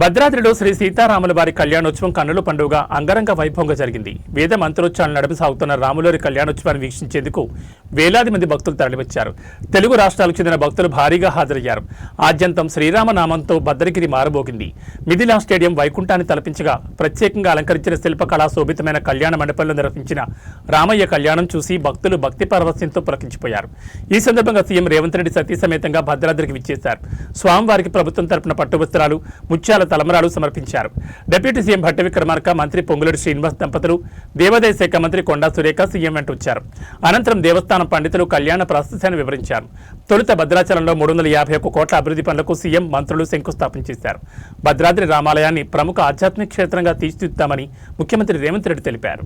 భద్రాద్రిలో శ్రీ సీతారాముల వారి కళ్యాణోత్సవం కన్నుల పండుగ అంగరంగ వైభవంగా జరిగింది. వేద మంత్రోచ్చారణ నడుపు సాగుతున్న రాములవారి కళ్యాణోత్సవాన్ని వీక్షించేందుకు వేలాది మంది భక్తులు తరలివచ్చారు. తెలుగు రాష్ట్రాలకు చెందిన భక్తులు భారీగా హాజరయ్యారు. ఆద్యంతం శ్రీరామనామంతో భద్రగిరి మారబోగింది. మిథిలా స్టేడియం వైకుంఠాన్ని తలపించగా ప్రత్యేకంగా అలంకరించిన శిల్పకళా శోభితమైన కళ్యాణ మండపంలో నిర్వహించిన రామయ్య కళ్యాణం చూసి భక్తులు భక్తి పారవస్యంతో పులకించిపోయారు. ఈ సందర్భంగా సీఎం రేవంత్ రెడ్డి సతీ సమేతంగా భద్రాద్రికి విచ్చేశారు. స్వామివారికి ప్రభుత్వం తరపున పట్టు వస్త్రాలు, ముత్యాల తలంబరాలు సమర్పించారు. డిప్యూటీ సీఎం భట్టి విక్రమార్క, మంత్రి పొంగులేటి శ్రీనివాస్ దంపతులు, దేవాదాయ శాఖ మంత్రి కొండా సురేఖ సీఎం వెంట వచ్చారు. అనంతరం దేవస్థానం పండితులు కళ్యాణ ప్రాశస్యాన్ని వివరించారు. తొలుత భద్రాచలంలో 351 కోట్ల అభివృద్ధి పనులకు సీఎం, మంత్రులు శంకుస్థాపన చేశారు. భద్రాద్రి రామాలయాన్ని ప్రముఖ ఆధ్యాత్మిక క్షేత్రంగా తీర్చిదిద్దామని ముఖ్యమంత్రి రేవంత్ రెడ్డి తెలిపారు.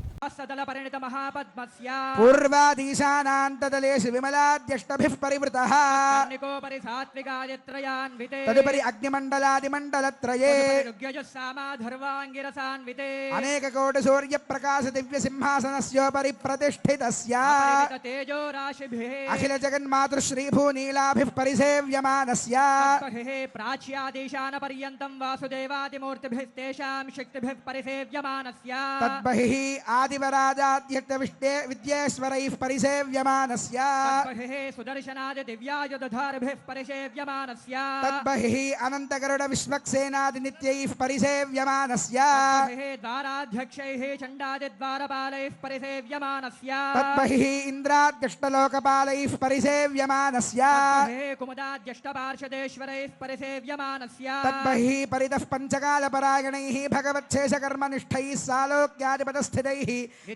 అనేక కోటి సూర్య ప్రకాశ దివ్య సింహాసనస్యోపరి ప్రతిష్ఠితస్య అఖిల జగన్మాతృ శ్రీభూ నీలాభిః పరిసేవ్యమానస్య ప్రాచ్యాదేశాన పర్యంతం వాసుదేవాదిమూర్తిభిస్తేషాం శక్తిభిః పరిసేవ్యమానస్య తద్బహిః ఆదివరాజాద్యక్త విద్యేశ్వరైః పరిసేవ్యమానస్య తద్బహిః సుదర్శనాది దివ్యాయుధధారిభిః పరిసేవ్యమానస్య తద్బహిః అనంతగరుడ విశ్వక్సేనాది నిత్యైః పరిసేవ్యమానస్య ద్వారాధ్యక్షైః చండాది ద్వారపాలైః పరిసేవ్యమానస్య తద్బహిః ఇంద్రాద్యష్టలోకపాలైః పరిసేవ్యమానస్య కుముదాద్యష్టపార్షదేశ్వరైః పరిసేవ్యమానస్య తద్బహిః పరితః పంచకాలపరాయణైః భగవచ్ఛేషకర్మనిష్ఠైః సాలోక్యాధిపతస్థితైః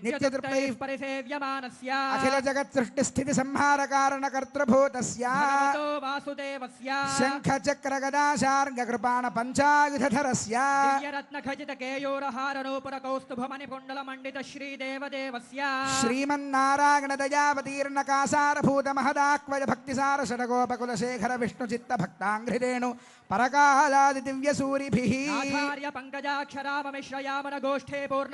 నిత్యతృప్తైః పరిసేవ్యమానస్య అఖిల జగత్ సృష్టి స్థితి సంహార కారణ కర్తృభూతస్య భగవతో వాసుదేవస్య శంఖ చక్ర గదాశార్గ కృపాణ పంచాయుధధరస్య దివ్యరత్న ఖచిత కేయూరహార నూపుర కౌస్తుభమణి కుండల మండిత శ్రీదేవదేవస్య శ్రీమన్నారాయణ దయావతీర్ణ కాసారభూత మహదాక్వయ భక్తిసార షడగోపకులశేఖర విష్ణు చిత్త భక్తాంఘ్రిరేణు పరకాలాది దివ్య సూరిభిః ఆచార్య పంకజాక్షరామమిశ్రయామన గోష్ఠే పూర్ణ